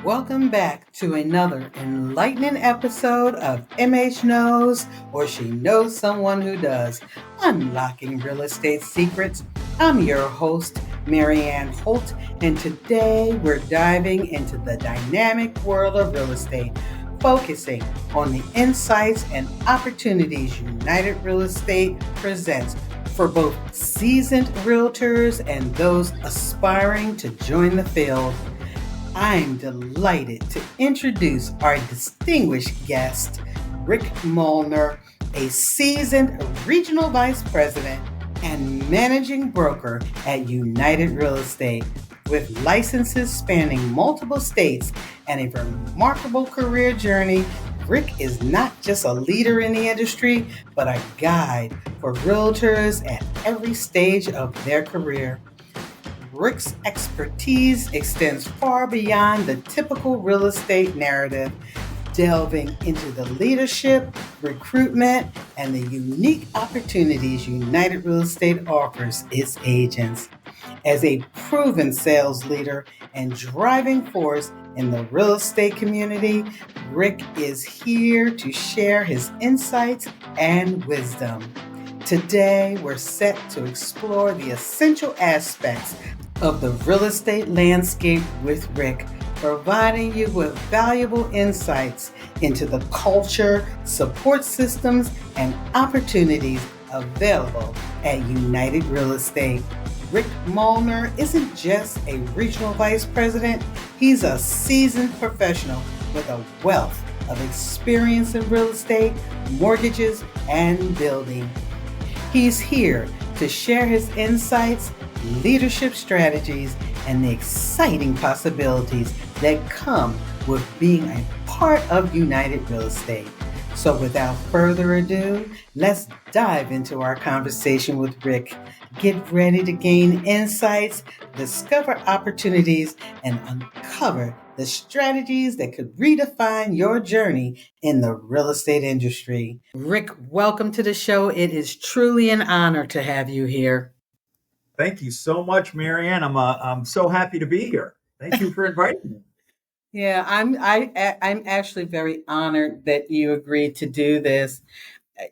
Welcome back to another enlightening episode of MH Knows, or She Knows Someone Who Does, Unlocking Real Estate Secrets. I'm your host, Marianne Holt, and today we're diving into the dynamic world of real estate, focusing on the insights and opportunities United Real Estate presents for both seasoned realtors and those aspiring to join the field. I'm delighted to introduce our distinguished guest, Rick Molner, a seasoned regional vice president and managing broker at United Real Estate. With licenses spanning multiple states and a remarkable career journey, Rick is not just a leader in the industry, but a guide for realtors at every stage of their career. Rick's expertise extends far beyond the typical real estate narrative, delving into the leadership, recruitment, and the unique opportunities United Real Estate offers its agents. As a proven sales leader and driving force in the real estate community, Rick is here to share his insights and wisdom. Today, we're set to explore the essential aspects of the real estate landscape with Rick, providing you with valuable insights into the culture, support systems, and opportunities available at United Real Estate. Rick Molner isn't just a regional vice president, he's a seasoned professional with a wealth of experience in real estate, mortgages, and building. He's here to share his insights, leadership strategies, and the exciting possibilities that come with being a part of United Real Estate. So without further ado, let's dive into our conversation with Rick. Get ready to gain insights, discover opportunities, and uncover the strategies that could redefine your journey in the real estate industry. Rick, welcome to the show. It is truly an honor to have you here. Thank you so much, Marianne. I'm so happy to be here. Thank you for inviting me. Yeah, I'm actually very honored that you agreed to do this.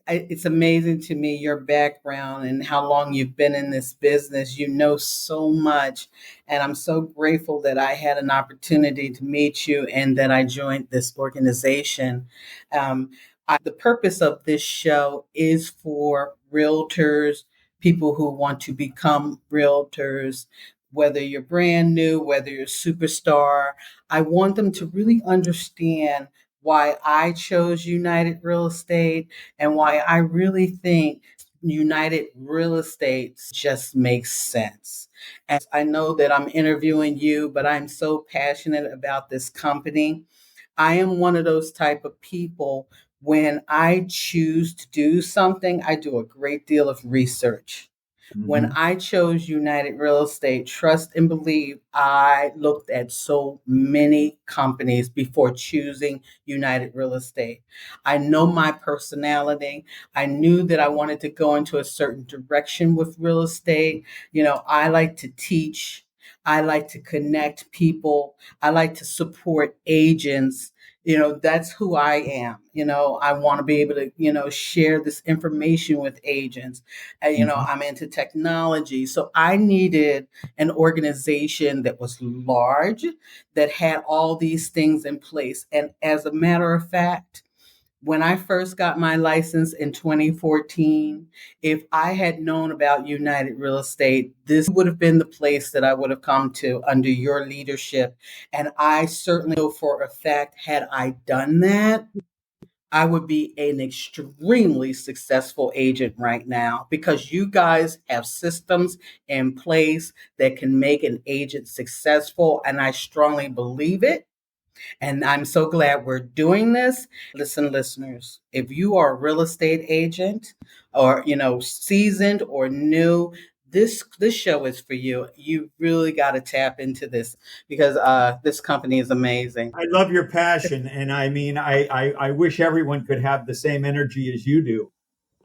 It's amazing to me your background and how long you've been in this business. You know so much, and I'm so grateful that I had an opportunity to meet you and that I joined this organization. The purpose of this show is for realtors, people who want to become realtors, whether you're brand new, whether you're a superstar. I want them to really understand why I chose United Real Estate and why I really think United Real Estate just makes sense. And I know that I'm interviewing you, but I'm so passionate about this company. I am one of those type of people. When I choose to do something, I do a great deal of research. When I chose United Real Estate, trust and believe, I looked at so many companies before choosing United Real Estate. I know my personality. I knew that I wanted to go into a certain direction with real estate. You know, I like to teach. I like to connect people. I like to support agents. You know, that's who I am. You know, I want to be able to, share this information with agents. I'm into technology. So I needed an organization that was large, that had all these things in place. And as a matter of fact, when I first got my license in 2014, if I had known about United Real Estate, this would have been the place that I would have come to under your leadership. And I certainly know for a fact, had I done that, I would be an extremely successful agent right now because you guys have systems in place that can make an agent successful. And I strongly believe it. And I'm so glad we're doing this. Listen, listeners, if you are a real estate agent or, seasoned or new, this show is for you. You really got to tap into this because this company is amazing. I love your passion, and I mean, I wish everyone could have the same energy as you do.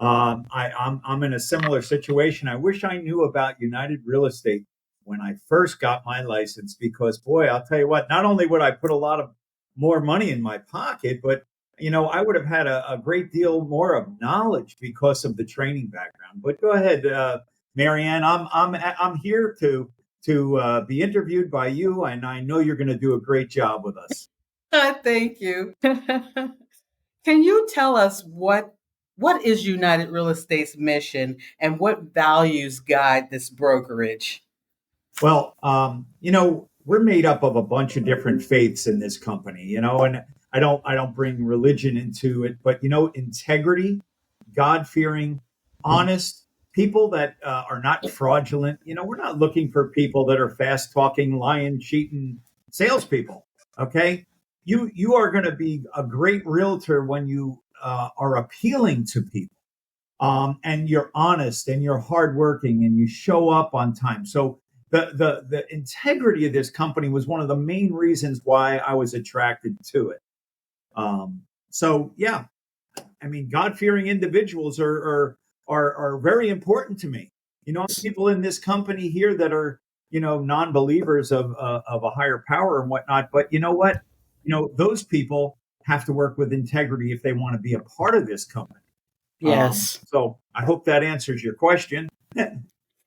I'm in a similar situation. I wish I knew about United Real Estate when I first got my license, because boy, I'll tell you what, not only would I put a lot of more money in my pocket, but I would have had a great deal more of knowledge because of the training background. But go ahead, Marianne. I'm here to be interviewed by you, and I know you're going to do a great job with us. Thank you. Can you tell us what is United Real Estate's mission and what values guide this brokerage? Well, we're made up of a bunch of different faiths in this company, and I don't bring religion into it, but integrity, God-fearing, honest people that are not fraudulent. We're not looking for people that are fast-talking, lying, cheating salespeople. Okay, you are going to be a great realtor when you are appealing to people, and you're honest and you're hardworking and you show up on time. So the integrity of this company was one of the main reasons why I was attracted to it. So yeah, I mean, God-fearing individuals are very important to me. People in this company here that are non-believers of a higher power and whatnot. But you know what? Those people have to work with integrity if they want to be a part of this company. Yes. So I hope that answers your question.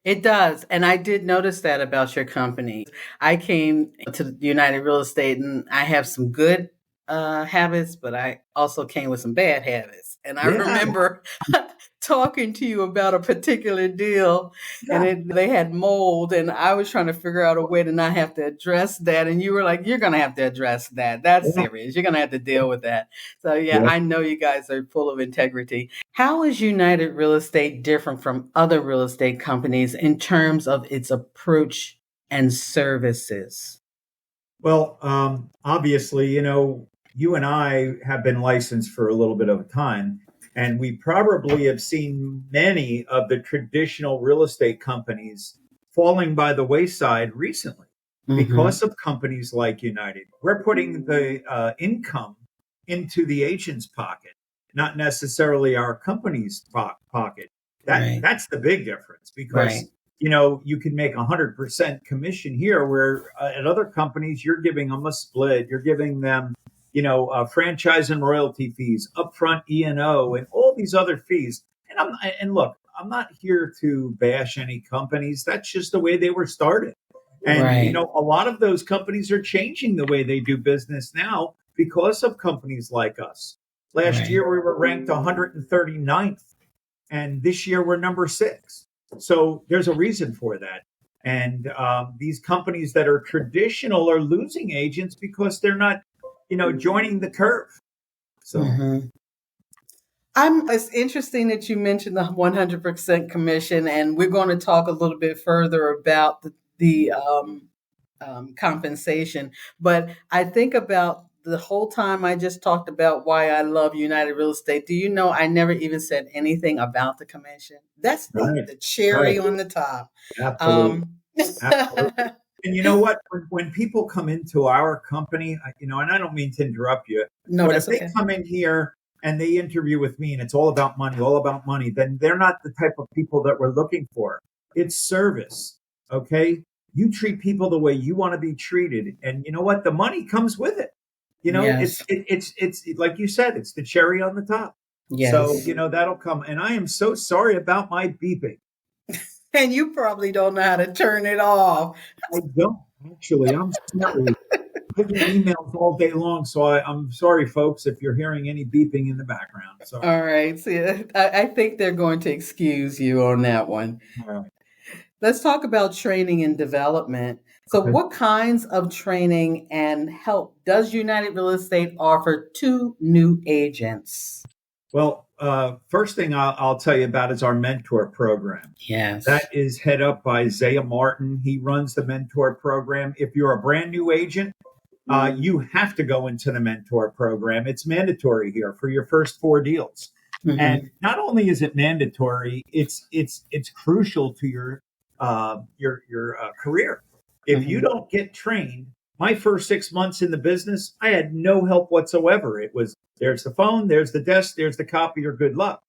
It does. And I did notice that about your company. I came to United Real Estate and I have some good habits, but I also came with some bad habits. And I remember talking to you about a particular deal and they had mold and I was trying to figure out a way to not have to address that. And you were like, you're going to have to address that. That's serious. You're going to have to deal with that. So I know you guys are full of integrity. How is United Real Estate different from other real estate companies in terms of its approach and services? Well, obviously, you and I have been licensed for a little bit of a time, and we probably have seen many of the traditional real estate companies falling by the wayside recently because of companies like United. We're putting the income into the agent's pocket, not necessarily our company's pocket. That's the big difference, because you can make 100% commission here, where at other companies you're giving them a split. You're giving them franchise and royalty fees, upfront E&O, and all these other fees. And look, I'm not here to bash any companies. That's just the way they were started. And a lot of those companies are changing the way they do business now because of companies like us. Last year we were ranked 139th, and this year we're number 6. So there's a reason for that. And these companies that are traditional are losing agents because they're not joining the curve. So it's interesting that you mentioned the 100% commission, and we're going to talk a little bit further about the compensation. But I think about the whole time I just talked about why I love United Real Estate. Do you know I never even said anything about the commission? That's the cherry on the top. Absolutely. Absolutely. And you know what? When people come into our company, and I don't mean to interrupt you, but if they come in here and they interview with me and it's all about money, then they're not the type of people that we're looking for. It's service. Okay. You treat people the way you want to be treated. And you know what? The money comes with it. It's like you said, it's the cherry on the top. Yes. So, that'll come. And I am so sorry about my beeping. And you probably don't know how to turn it off. I don't, actually. I'm sorry. I get emails all day long, so I'm sorry, folks, if you're hearing any beeping in the background. So. All right. See, I think they're going to excuse you on that one. All right. Let's talk about training and development. So what kinds of training and help does United Real Estate offer to new agents? Well, first thing I'll tell you about is our mentor program. Yes. That is head up by Zaya Martin. He runs the mentor program. If you're a brand new agent, you have to go into the mentor program. It's mandatory here for your first 4 deals. And not only is it mandatory, it's crucial to your career. If you don't get trained, my first 6 months in the business, I had no help whatsoever. It was, there's the phone, there's the desk, there's the copier, good luck.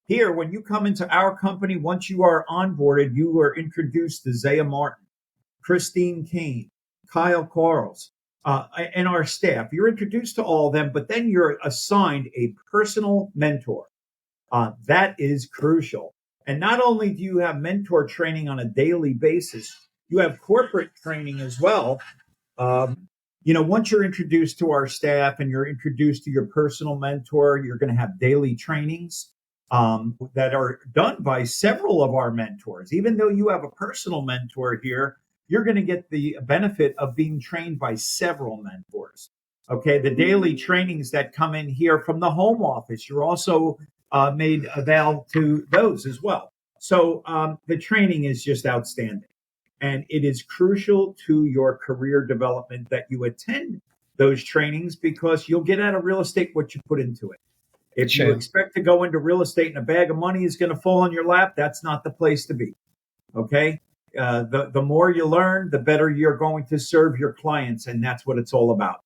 Here, when you come into our company, once you are onboarded, you are introduced to Zaya Martin. Christine Kane, Kyle Quarles, and our staff. You're introduced to all of them, but then you're assigned a personal mentor. That is crucial. And not only do you have mentor training on a daily basis, you have corporate training as well. Once you're introduced to our staff and you're introduced to your personal mentor, you're going to have daily trainings that are done by several of our mentors. Even though you have a personal mentor here, you're going to get the benefit of being trained by several mentors. Okay, the daily trainings that come in here from the home office, you're also made available to those as well. So the training is just outstanding. And it is crucial to your career development that you attend those trainings because you'll get out of real estate what you put into it. If you expect to go into real estate and a bag of money is going to fall on your lap, that's not the place to be. Okay? The more you learn, the better you're going to serve your clients. And that's what it's all about.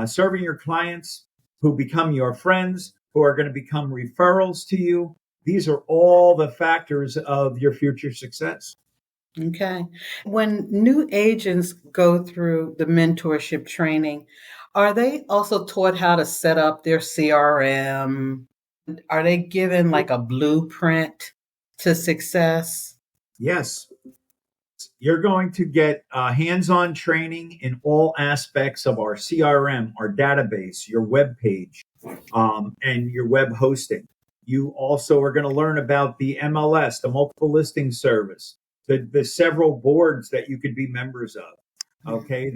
Serving your clients who become your friends, who are going to become referrals to you. These are all the factors of your future success. Okay. When new agents go through the mentorship training, are they also taught how to set up their CRM? Are they given like a blueprint to success? Yes. You're going to get hands-on training in all aspects of our CRM, our database, your web page, and your web hosting. You also are going to learn about the MLS, the multiple listing service, the several boards that you could be members of. Okay,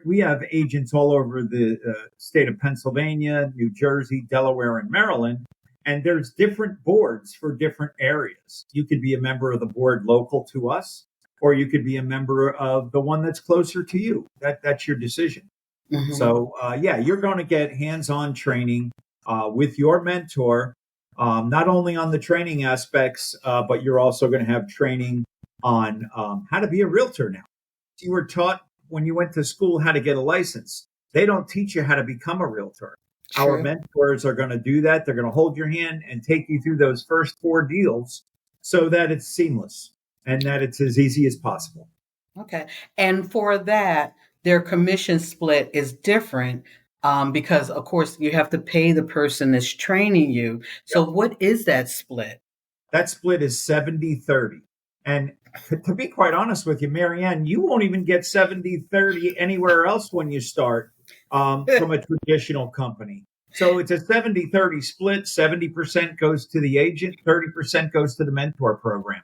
we have agents all over the state of Pennsylvania, New Jersey, Delaware, and Maryland, and there's different boards for different areas. You could be a member of the board local to us, or you could be a member of the one that's closer to you. That's your decision. Mm-hmm. So, you're going to get hands-on training with your mentor, not only on the training aspects, but you're also going to have training on how to be a realtor now. You were taught when you went to school how to get a license. They don't teach you how to become a realtor. True. Our mentors are going to do that. They're going to hold your hand and take you through those first 4 deals so that it's seamless and that it's as easy as possible. Okay. And for that, their commission split is different because, of course, you have to pay the person that's training you. So what is that split? That split is 70-30. And to be quite honest with you, Marianne, you won't even get 70-30 anywhere else when you start from a traditional company. So it's a 70-30 split. 70% goes to the agent, 30% goes to the mentor program.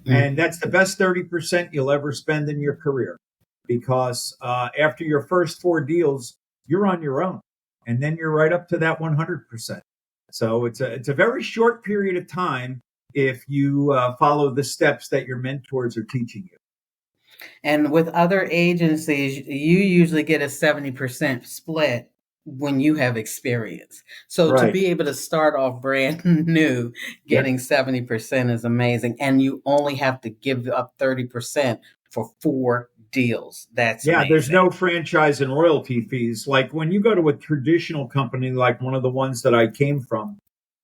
Mm-hmm. And that's the best 30% you'll ever spend in your career because after your first 4 deals, you're on your own. And then you're right up to that 100%. So it's a very short period of time if you follow the steps that your mentors are teaching you. And with other agencies, you usually get a 70% split when you have experience. So to be able to start off brand new, getting 70% is amazing. And you only have to give up 30% for 4 deals. That's amazing. There's no franchise and royalty fees. Like when you go to a traditional company, like one of the ones that I came from,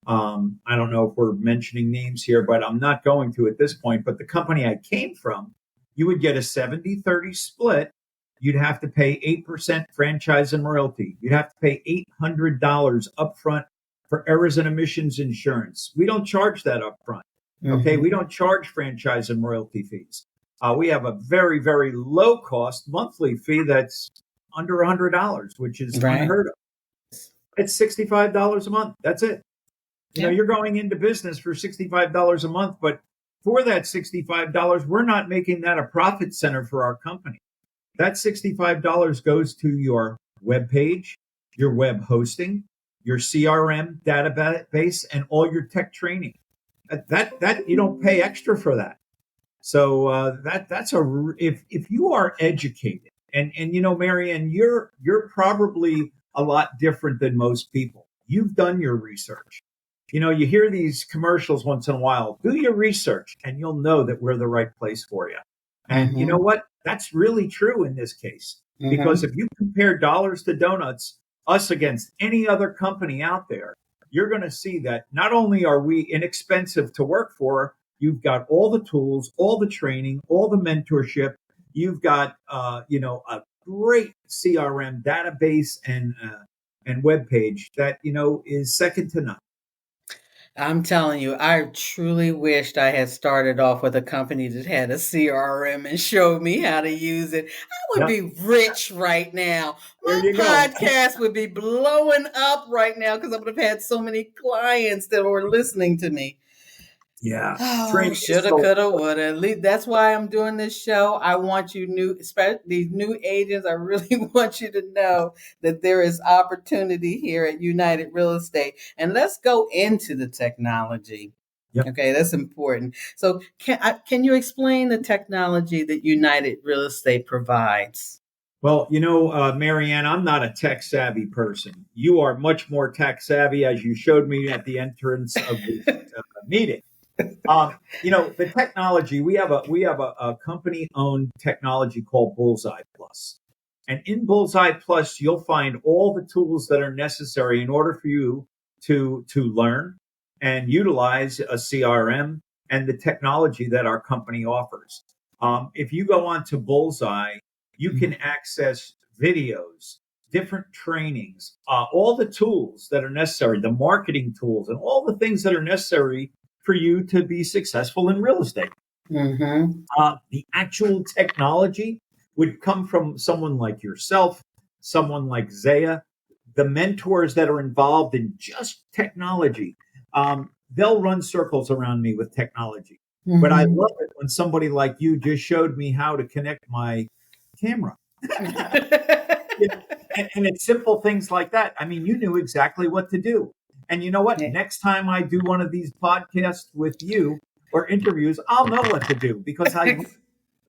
I don't know if we're mentioning names here, but I'm not going to at this point. But the company I came from, you would get a 70-30 split. You'd have to pay 8% franchise and royalty. You'd have to pay $800 upfront for errors and omissions insurance. We don't charge that upfront. Okay, we don't charge franchise and royalty fees. We have a very, very low cost monthly fee that's under $100, which is unheard of. It's $65 a month. That's it. You know, you're going into business for $65 a month, but for that $65, we're not making that a profit center for our company. That $65 goes to your web page, your web hosting, your CRM database, and all your tech training. That you don't pay extra for that. So that's if you are educated, and you know, Marianne, you're probably a lot different than most people. You've done your research. You know, you hear these commercials once in a while. Do your research, and you'll know that we're the right place for you. And you know what? That's really true in this case. Because if you compare dollars to donuts, us against any other company out there, you're going to see that not only are we inexpensive to work for, you've got all the tools, all the training, all the mentorship. You've got a great CRM database and web page that is second to none. I'm telling you, I truly wished I had started off with a company that had a CRM and showed me how to use it. I would Yep. be rich right now. There My you go. podcast would be blowing up right now because I would have had so many clients that were listening to me. Yeah. Oh, Training is shoulda, so coulda, important. woulda. At least that's why I'm doing this show. I want you especially these new agents. I really want you to know that there is opportunity here at United Real Estate. And let's go into the technology. Yep. Okay, that's important. So, can you explain the technology that United Real Estate provides? Well, Marianne, I'm not a tech savvy person. You are much more tech savvy, as you showed me at the entrance of this meeting. The technology we have a company owned technology called Bullseye Plus, and in Bullseye Plus you'll find all the tools that are necessary in order for you to learn and utilize a CRM and the technology that our company offers. If you go on to Bullseye, you can access videos, different trainings, all the tools that are necessary, the marketing tools, and all the things that are necessary for you to be successful in real estate. Mm-hmm. The actual technology would come from someone like yourself, someone like Zaya, the mentors that are involved in just technology. They'll run circles around me with technology. But I Mm-hmm. love it when somebody like you just showed me how to connect my camera. And it's simple things like that. I mean, you knew exactly what to do. And you know what? Yeah. Next time I do one of these podcasts with you or interviews, I'll know what to do because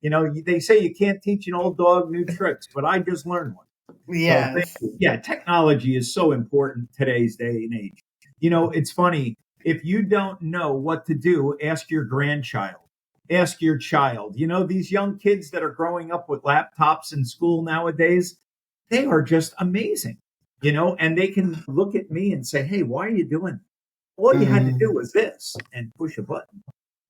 they say you can't teach an old dog new tricks, but I just learned one. So thank Yes. you. Yeah, technology is so important today's day and age. It's funny. If you don't know what to do, ask your grandchild. Ask your child. These young kids that are growing up with laptops in school nowadays, they are just amazing. And they can look at me and say, "Hey, why are you doing that?" All you had to do Mm-hmm. was this and push a button.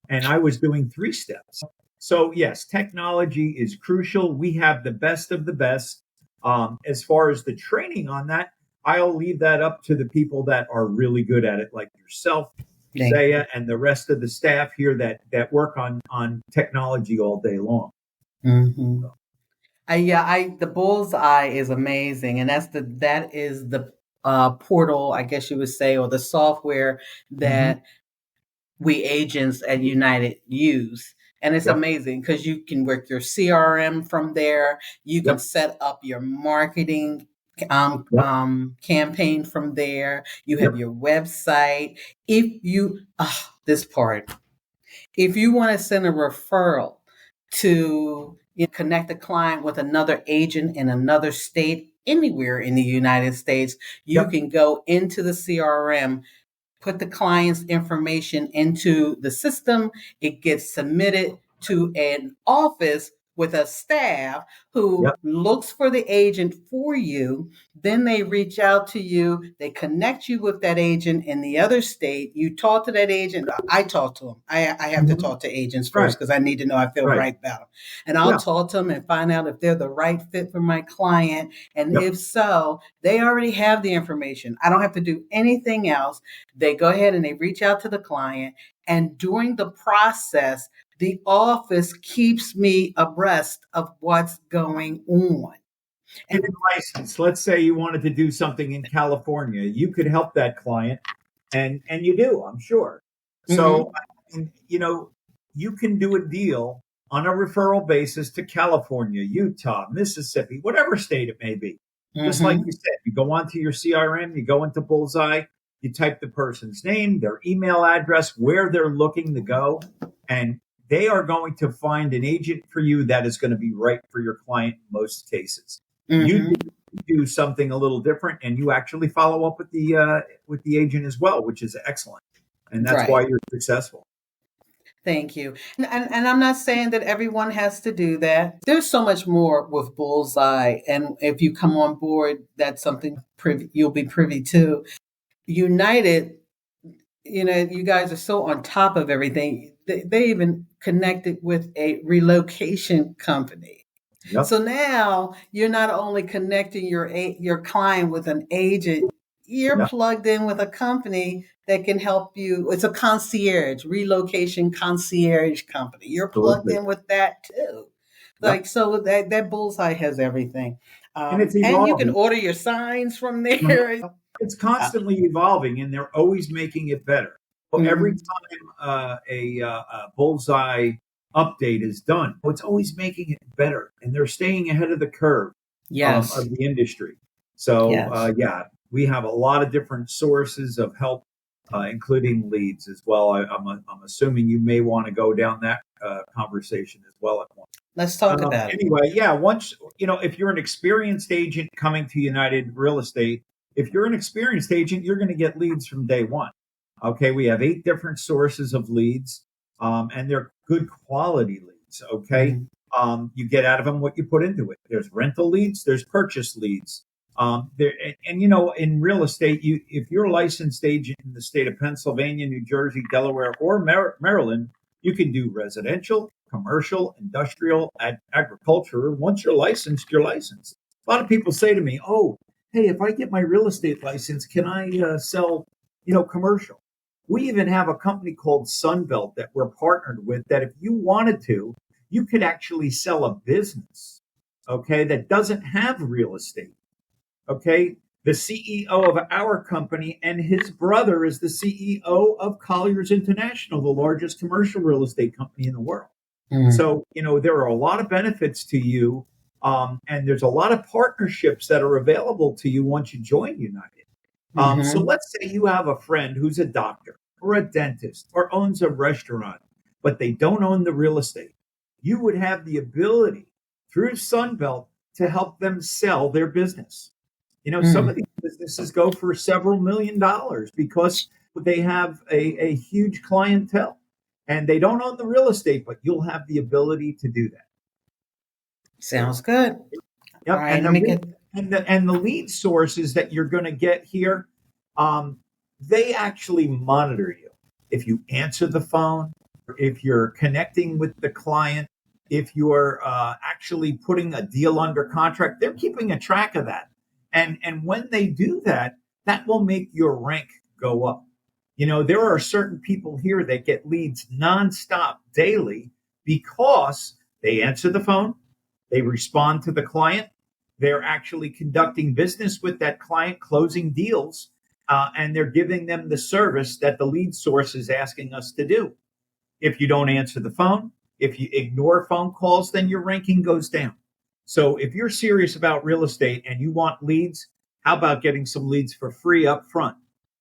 And I was doing 3 steps. So, yes, technology is crucial. We have the best of the best. As far as the training on that, I'll leave that up to the people that are really good at it, like yourself, Thank Zaya, you. and the rest of the staff here that work on technology all day long. Mm-hmm. The bullseye is amazing, and that is the portal, I guess you would say, or the software Mm-hmm. that we agents at United use. And it's Yep. amazing because you can work your CRM from there. You can Yep. set up your marketing Yep. campaign from there. You have Yep. your website. This part, if you want to send a referral to connect a client with another agent in another state, anywhere in the United States, you Yep. can go into the CRM, put the client's information into the system. It gets submitted to an office with a staff who Yep. looks for the agent for you. Then they reach out to you. They connect you with that agent in the other state. You talk to that agent. I talk to them. I have to Mm-hmm. talk to agents Right. first because I need to know I feel Right. right about them. And I'll Yeah. talk to them and find out if they're the right fit for my client. And Yep. if so, they already have the information. I don't have to do anything else. They go ahead and they reach out to the client. And during the process, the office keeps me abreast of what's going on. Get And a license. Let's say you wanted to do something in California. You could help that client, and you do, I'm sure. So, mm-hmm, you can do a deal on a referral basis to California, Utah, Mississippi, whatever state it may be. Just like mm-hmm, you said, you go onto your CRM, you go into Bullseye, you type the person's name, their email address, where they're looking to go, and they are going to find an agent for you that is going to be right for your client in most cases. You mm-hmm. do something a little different, and you actually follow up with the agent as well, which is excellent, and that's why Right. you're successful. Thank you. And I'm not saying that everyone has to do that. There's so much more with Bullseye. And if you come on board, that's something you'll be privy to. United, you guys are so on top of everything. They even connected with a relocation company. Yep. So now you're not only connecting your client with an agent, you're Yep. plugged in with a company that can help you. It's a concierge, relocation concierge company. You're plugged Absolutely. in with that too. Yep. Like, so that bullseye has everything. And it's And you can evolving. order your signs from Mhm. there. It's Uh, constantly evolving, and they're always making it better. So every mhm. time a bullseye update is done, it's always making it better, and they're staying ahead of the curve Yes. of the industry. So Yes. yeah, we have a lot of different sources of help, including leads as well. I'm assuming you may want to go down that conversation as well at once. Let's talk about it. Anyway, yeah, once, if you're an experienced agent coming to United Real Estate, if you're an experienced agent, you're going to get leads from day one. Okay, we have 8 different sources of leads, and they're good quality leads. Okay, Mhm. you get out of them what you put into it. There's rental leads, there's purchase leads. In real estate, if you're a licensed agent in the state of Pennsylvania, New Jersey, Delaware, or Maryland, you can do residential, commercial, industrial, agriculture. Once you're licensed, you're licensed. A lot of people say to me, "Oh, hey, if I get my real estate license, can I sell, commercial?" We even have a company called Sunbelt that we're partnered with. That if you wanted to, you could actually sell a business, okay, that doesn't have real estate. Okay, the CEO of our company and his brother is the CEO of Colliers International, the largest commercial real estate company in the world. Mhm. So, there are a lot of benefits to you. And there's a lot of partnerships that are available to you once you join United. So Mhm. let's say you have a friend who's a doctor or a dentist or owns a restaurant, but they don't own the real estate. You would have the ability through Sunbelt to help them sell their business. Some of Mhm. these businesses go for several $1,000,000 because they have a huge clientele and they don't own the real estate, but you'll have the ability to do that. So, Sounds good. All yep. right, let me get. And the lead sources that you're going to get here, um, they actually monitor you. If you answer the phone, if you're connecting with the client, if you're actually putting a deal under contract, they're keeping a track of that. And when they do that, that will make your rank go up. There are certain people here that get leads nonstop daily because they answer the phone, they respond to the client, they're actually conducting business with that client, closing deals, and they're giving them the service that the lead source is asking us to do. If you don't answer the phone, if you ignore phone calls, then your ranking goes down. So if you're serious about real estate and you want leads, how about getting some leads for free up front?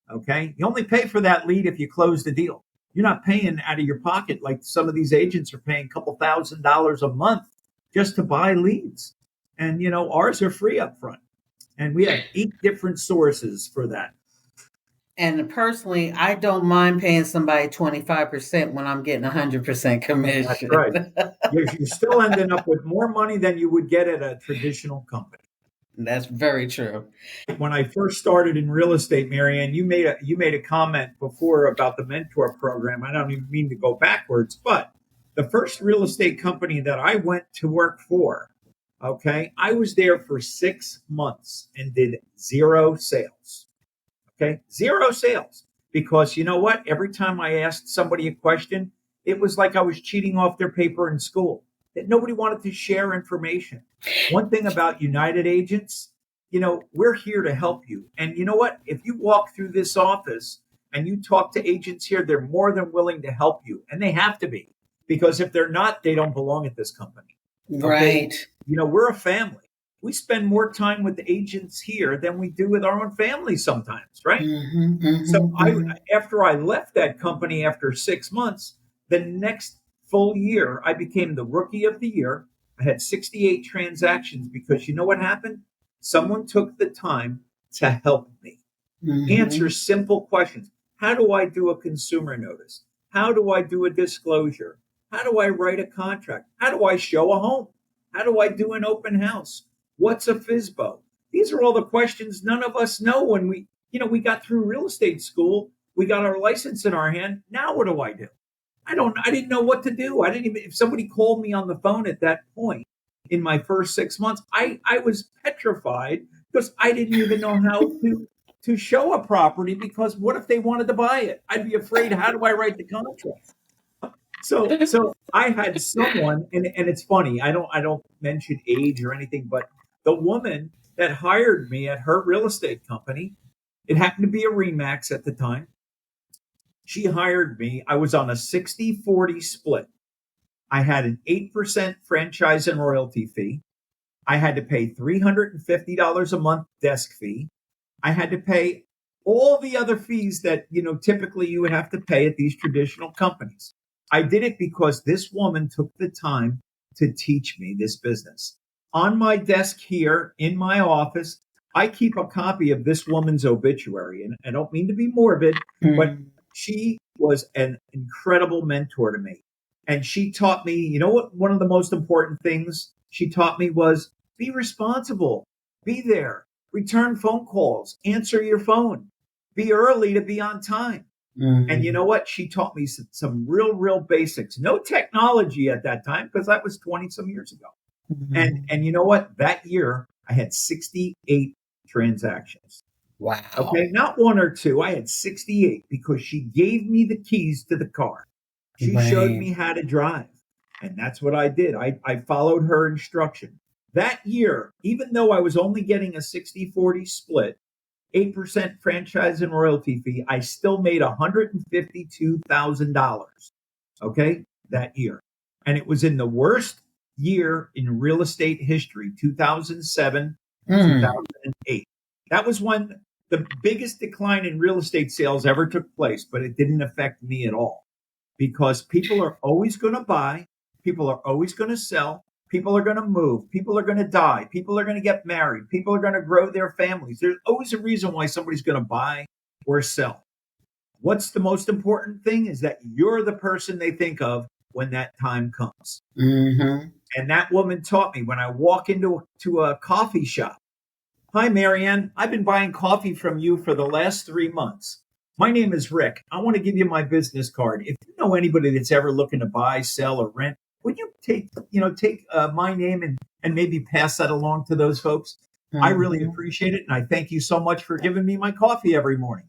Okay. You only pay for that lead if you close the deal. You're not paying out of your pocket like some of these agents are paying a couple $1,000s a month just to buy leads. And, ours are free up front. And we have 8 different sources for that. And personally, I don't mind paying somebody 25% when I'm getting 100% That's commission. right. You're still ending up with more money than you would get at a traditional company. That's very true. When I first started in real estate, Marianne, you made a comment before about the mentor program. I don't even mean to go backwards, but the first real estate company that I went to work for, okay, I was there for 6 months and did zero sales. Okay, zero sales. Because you know what? Every time I asked somebody a question, it was like I was cheating off their paper in school. That nobody wanted to share information. One thing about United agents, we're here to help you. And you know what? If you walk through this office and you talk to agents here, they're more than willing to help you. And they have to be. Because if they're not, they don't belong at this company. Okay. Right. We're a family. We spend more time with the agents here than we do with our own families sometimes, right? Mm-hmm, So mm-hmm, mm-hmm. after I left that company after 6 months, the next full year, I became the rookie of the year. I had 68 transactions because you know what happened? Someone took the time to help me answer Mm-hmm. simple questions. How do I do a consumer notice? How do I do a disclosure? How do I write a contract? How do I show a home? How do I do an open house? What's a FISBO? These are all the questions none of us know when we got through real estate school. We got our license in our hand. Now what do? I didn't know what to do. I didn't even, if somebody called me on the phone at that point, in my first 6 months, I was petrified because I didn't even know how to show a property, because what if they wanted to buy it? I'd be afraid. How do I write the contract? So I had someone, and it's funny. I don't mention age or anything, but the woman that hired me at her real estate company, it happened to be a Remax at the time. She hired me. I was on a 60-40 split. I had an 8% franchise and royalty fee. I had to pay $350 a month desk fee. I had to pay all the other fees that, typically you would have to pay at these traditional companies. I did it because this woman took the time to teach me this business. On my desk here in my office, I keep a copy of this woman's obituary. And I don't mean to be morbid, but she was an incredible mentor to me. And she taught me, what one of the most important things she taught me was be responsible, be there, return phone calls, answer your phone, be early to be on time. And you know what? She taught me some real basics. No technology at that time, because that was 20 some years ago. And you know what? That year I had 68 transactions. Wow. Okay, not one or two. I had 68 because she gave me the keys to the car. She showed me how to drive. And that's what I did. I followed her instruction. That year, even though I was only getting a 60-40 split, 8% franchise and royalty fee, I still made $152,000, okay, that year. And it was in the worst year in real estate history, 2007, 2008. That was when the biggest decline in real estate sales ever took place, but it didn't affect me at all, because people are always going to buy, people are always going to sell, people are going to move, people are going to die, people are going to get married, people are going to grow their families. There's always a reason why somebody's going to buy or sell. What's the most important thing is that you're the person they think of when that time comes. And that woman taught me when I walk into a coffee shop. Hi, Marianne. I've been buying coffee from you for the last 3 months. My name is Rick. I want to give you my business card. If you know anybody that's ever looking to buy, sell, or rent, would you take my name and maybe pass that along to those folks? I really appreciate it. And I thank you so much for giving me my coffee every morning.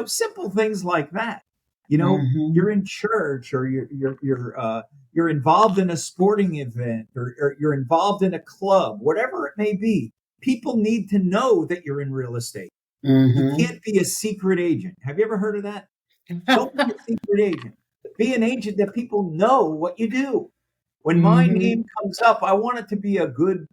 Simple things like that. You're in church, or you're involved in a sporting event, or you're involved in a club, whatever it may be. People need to know that you're in real estate. You can't be a secret agent. Have you ever heard of that? Don't be a secret agent. Be an agent that people know what you do. When my name comes up, I want it to be a good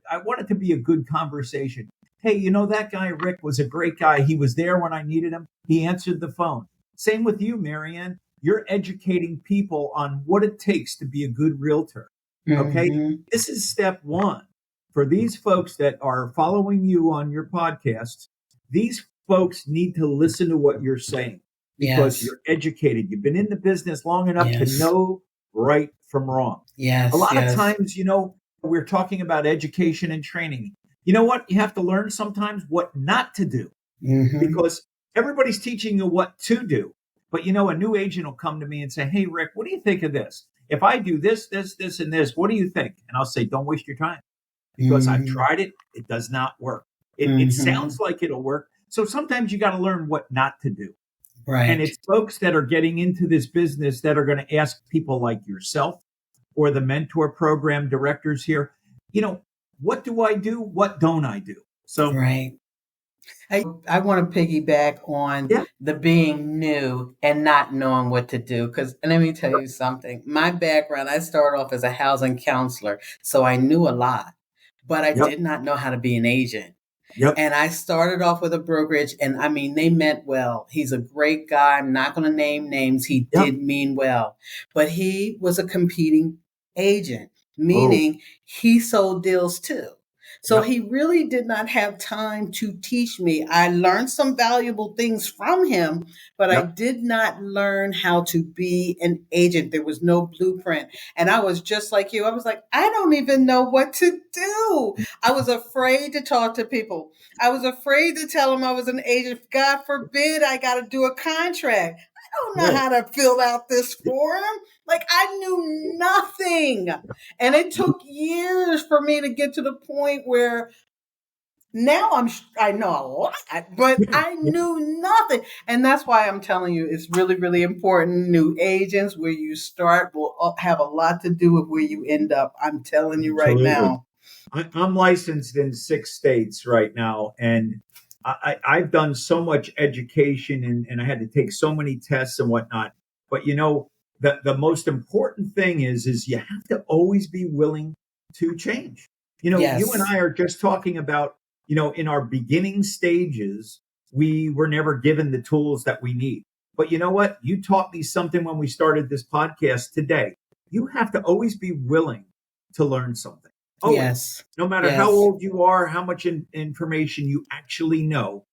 conversation. Hey, that guy Rick was a great guy. He was there when I needed him. He answered the phone. Same with you, Marianne. You're educating people on what it takes to be a good realtor. Okay? This is step one. For these folks that are following you on your podcasts, these folks need to listen to what you're saying, because you're educated. You've been in the business long enough to know right from wrong. A lot of times, we're talking about education and training. You know what? You have to learn sometimes what not to do, because everybody's teaching you what to do. But, a new agent will come to me and say, hey, Rick, what do you think of this? If I do this, this, this, and this, what do you think? And I'll say, don't waste your time, because I've tried it. It does not work. It sounds like it'll work. So sometimes you got to learn what not to do. Right. And it's folks that are getting into this business that are going to ask people like yourself or the mentor program directors here, what do I do? What don't I do? So, right. I want to piggyback on the being new and not knowing what to do. Because let me tell you something. My background, I started off as a housing counselor, so I knew a lot, but I did not know how to be an agent. And I started off with a brokerage, and I mean, they meant well. He's a great guy. I'm not going to name names. He did mean well, but he was a competing agent, meaning he sold deals too. So he really did not have time to teach me. I learned some valuable things from him, but I did not learn how to be an agent. There was no blueprint. And I was just like you. I was like, I don't even know what to do. I was afraid to talk to people. I was afraid to tell them I was an agent. God forbid I got to do a contract. don't know Right. how to fill out this form. Like I knew nothing. And it took years for me to get to the point where now I know a lot, but Yeah. I knew nothing. And that's why I'm telling you it's really, really important. New agents, where you start will have a lot to do with where you end up. I'm telling you right Absolutely. now. I'm licensed in 6 states right now, and I've done so much education and I had to take so many tests and whatnot. But the most important thing is you have to always be willing to change. You and Yes. I are just talking about, in our beginning stages, we were never given the tools that we need. But you know what? You taught me something when we started this podcast today. You have to always be willing to learn something. Always, Yes. no matter how Yes. old you are, how much information you actually know.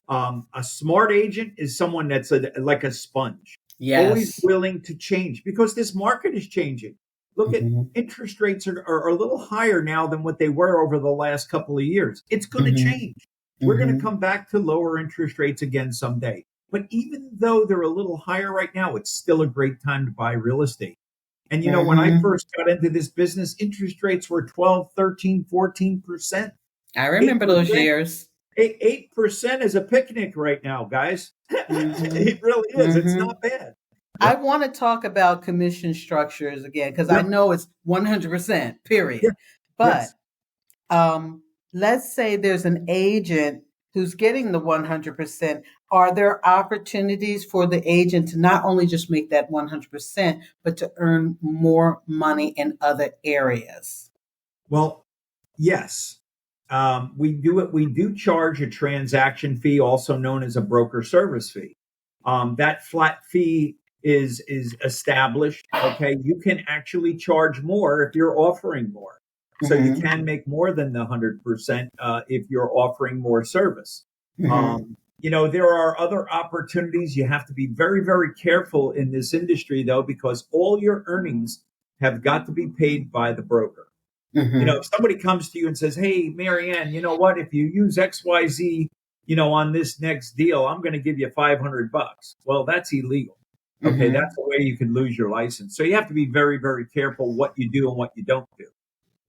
A smart agent is someone that's like a sponge, always Yes. willing to change because this market is changing. Look at Mm-hmm. interest rates are a little higher now than what they were over the last couple of years. It's going to Mm-hmm. change. We're going to Mm-hmm. come back to lower interest rates again someday. But even though they're a little higher right now, it's still a great time to buy real estate. And when I Mm-hmm. first got into this business, interest rates were 12, 13, 14%. I remember those 8%. years. 8% is a picnic right now, guys. Mm-hmm. It really is. It's Mm-hmm. not bad. I Yep. want to talk about commission structures again because I Yep. know it's 100%, Yeah. period. But Yes. um, let's say there's an agent who's getting the 100%. Are there opportunities for the agent to not only just make that 100%, but to earn more money in other areas? Well, yes. We do it. We do charge a transaction fee, also known as a broker service fee. That flat fee is established. Okay, you can actually charge more if you're offering more. So you Mm-hmm. can make more than the 100% if you're offering more service. Mm-hmm. There are other opportunities. You have to be very, very careful in this industry, though, because all your earnings have got to be paid by the broker. Mm-hmm. If somebody comes to you and says, "Hey, Marianne, you know what? If you use XYZ, on this next deal, I'm going to give you $500." Well, that's illegal. Okay, Mm-hmm. that's the way you could lose your license. So you have to be very, very careful what you do and what you don't do.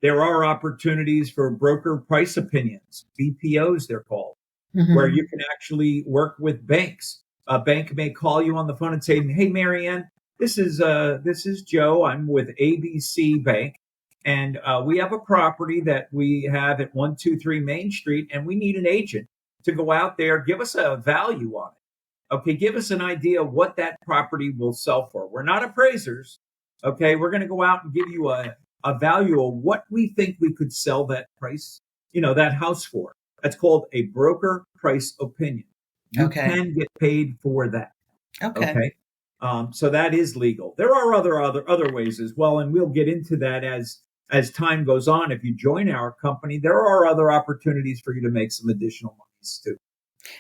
There are opportunities for broker price opinions, BPOs, they're called, where Mm-hmm. you can actually work with banks. A bank may call you on the phone and say, "Hey, Marianne, this is Joe. I'm with ABC Bank, and we have a property that we have at 123 Main Street, and we need an agent to go out there, give us a value on it. Okay, give us an idea of what that property will sell for. We're not appraisers. Okay, we're going to go out and give you a value of what we think we could sell that price, that house for." That's called a broker price opinion. You Okay. can get paid for that. Okay. Okay. So that is legal. There are other ways as well, and we'll get into that as time goes on. If you join our company, there are other opportunities for you to make some additional monies too.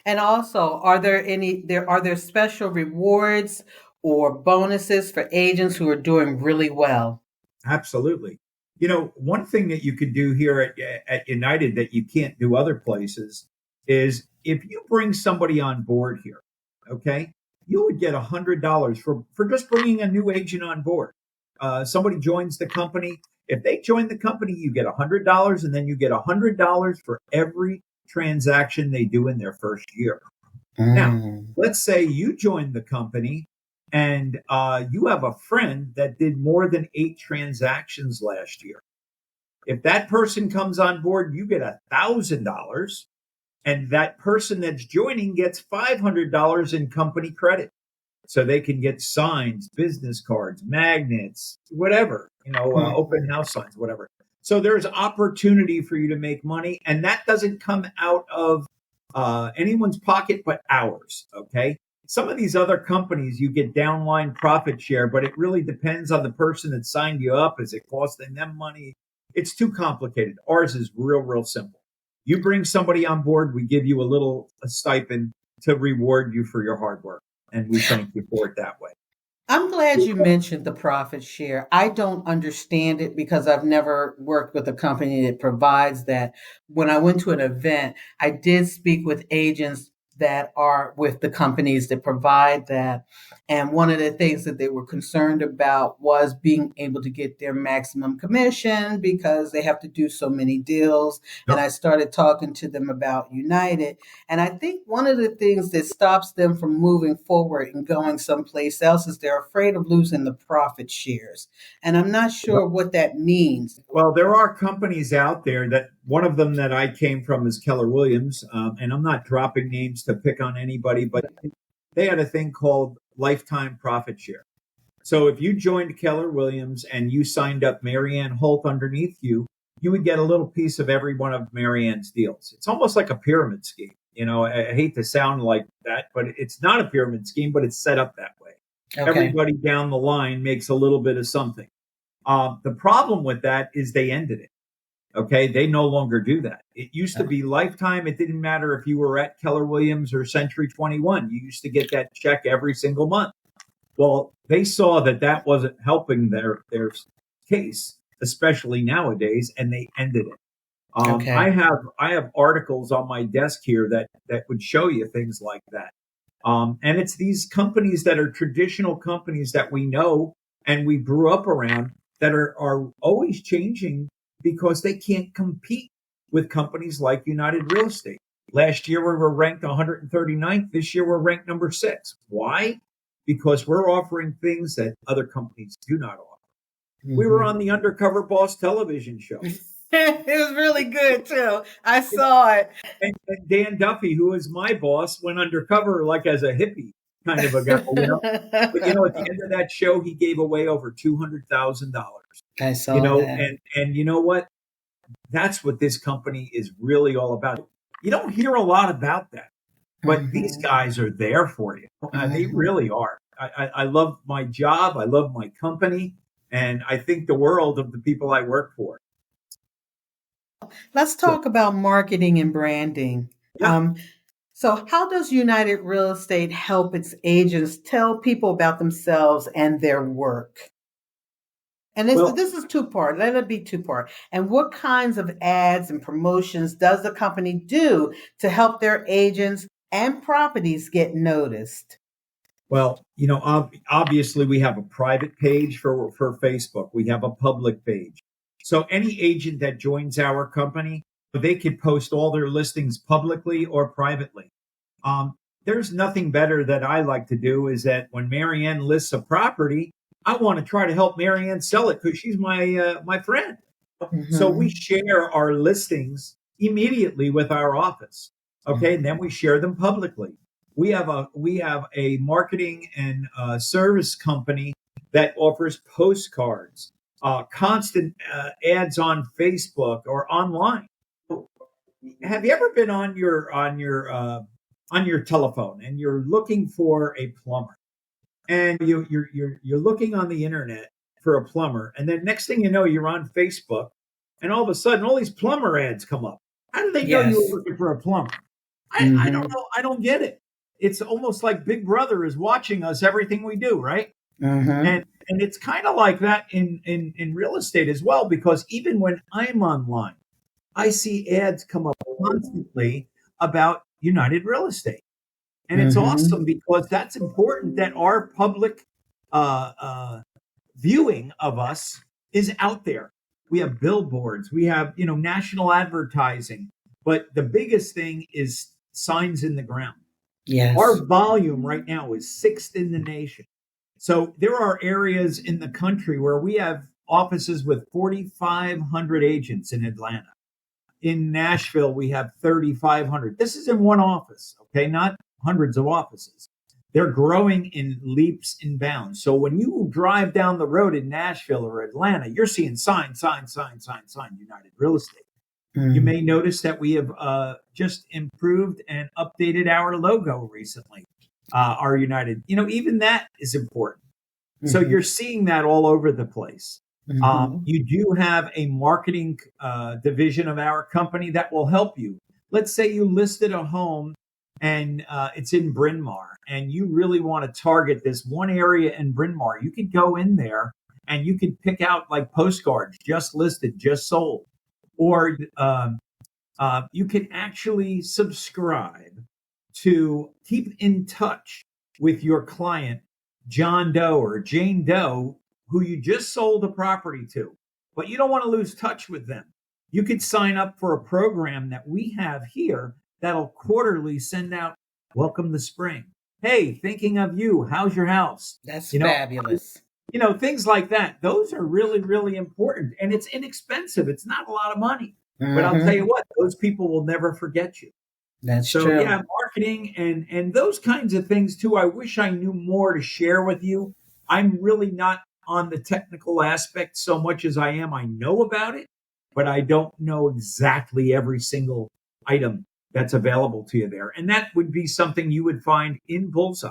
And also, are there special rewards or bonuses for agents who are doing really well? Absolutely. One thing that you could do here at United that you can't do other places is if you bring somebody on board here, okay, you would get $100 for just bringing a new agent on board. Somebody joins the company. If they join the company, you get $100, and then you get $100 for every transaction they do in their first year. Now, Mm. let's say you joined the company and you have a friend that did more than 8 transactions last year. If that person comes on board, you get $1,000, and that person that's joining gets $500 in company credit. So they can get signs, business cards, magnets, whatever, open house signs, whatever. So there's opportunity for you to make money, and that doesn't come out of anyone's pocket but ours. Okay. Some of these other companies, you get downline profit share, but it really depends on the person that signed you up. Is it costing them money? It's too complicated. Ours is real, real simple. You bring somebody on board, we give you a stipend to reward you for your hard work, and we thank you for it that way. I'm glad you mentioned the profit share. I don't understand it because I've never worked with a company that provides that. When I went to an event, I did speak with agents that are with the companies that provide that. And one of the things that they were concerned about was being able to get their maximum commission because they have to do so many deals. And I started talking to them about United. And I think one of the things that stops them from moving forward and going someplace else is they're afraid of losing the profit shares. And I'm not sure what that means. Well, there are companies out there that one of them that I came from is Keller Williams, and I'm not dropping names to pick on anybody, but they had a thing called lifetime profit share. So if you joined Keller Williams and you signed up Marianne Holt underneath you, you would get a little piece of every one of Marianne's deals. It's almost like a pyramid scheme. I hate to sound like that, but it's not a pyramid scheme, but it's set up that way. Okay. Everybody down the line makes a little bit of something. The problem with that is they ended it. Okay. They no longer do that. It used to be lifetime. It didn't matter if you were at Keller Williams or Century 21. You used to get that check every single month. Well, they saw that wasn't helping their case, especially nowadays, and they ended it. Okay. I have articles on my desk here that would show you things like that. And it's these companies that are traditional companies that we know and we grew up around that are always changing because they can't compete with companies like United Real Estate. Last year, we were ranked 139th. This year, we're ranked number 6. Why? Because we're offering things that other companies do not offer. Mm-hmm. We were on the Undercover Boss television show. It was really good, too. I saw it. And Dan Duffy, who is my boss, went undercover like as a hippie kind of a guy. But, at the end of that show, he gave away over $200,000. I saw that. And you know what? That's what this company is really all about. You don't hear a lot about that, but these guys are there for you. They really are. I love my job. I love my company. And I think the world of the people I work for. Let's talk about marketing and branding. Yeah. So how does United Real Estate help its agents tell people about themselves and their work? And this is two-part. Let it be two-part. And what kinds of ads and promotions does the company do to help their agents and properties get noticed? Well, obviously we have a private page for Facebook. We have a public page. So any agent that joins our company, they can post all their listings publicly or privately. There's nothing better that I like to do is that when Marianne lists a property, I want to try to help Marianne sell it because she's my friend. Mm-hmm. So we share our listings immediately with our office. Okay. And then we share them publicly. We have a marketing and service company that offers postcards, constant ads on Facebook or online. Have you ever been on your telephone and you're looking for a plumber, and you're looking on the internet for a plumber, and then next thing you know, you're on Facebook, and all of a sudden, all these plumber ads come up. How do they know you were looking for a plumber? I don't know. I don't get it. It's almost like Big Brother is watching us, everything we do, right? And it's kind of like that in real estate as well, because even when I'm online, I see ads come up constantly about United Real Estate. And it's awesome because that's important that our public viewing of us is out there. We have billboards, we have, national advertising, but the biggest thing is signs in the ground. Yes. Our volume right now is 6th in the nation. So there are areas in the country where we have offices with 4,500 agents in Atlanta. In Nashville, we have 3,500. This is in one office, okay? Not hundreds of offices. They're growing in leaps and bounds. So when you drive down the road in Nashville or Atlanta, you're seeing sign, United Real Estate. You may notice that we have just improved and updated our logo recently, our United. Even that is important. So you're seeing that all over the place. You do have a marketing division of our company that will help you. Let's say you listed a home and it's in Bryn Mawr and you really want to target this one area in Bryn Mawr. You could go in there and you could pick out like postcards, just listed, just sold. Or you can actually subscribe to keep in touch with your client, John Doe or Jane Doe, who you just sold a property to, but you don't want to lose touch with them. You could sign up for a program that we have here that'll quarterly send out, welcome to spring. Hey, thinking of you. How's your house? That's You know, fabulous. things like that. Those are really, really important. And it's inexpensive. It's not a lot of money. But I'll tell Mm-hmm. you what, those people will never forget you. That's So true. yeah, marketing and those kinds of things too. I wish I knew more to share with you. I'm really not on the technical aspect so much as I am. I know about it, but I don't know exactly every single item that's available to you there. And that would be something you would find in Bullseye.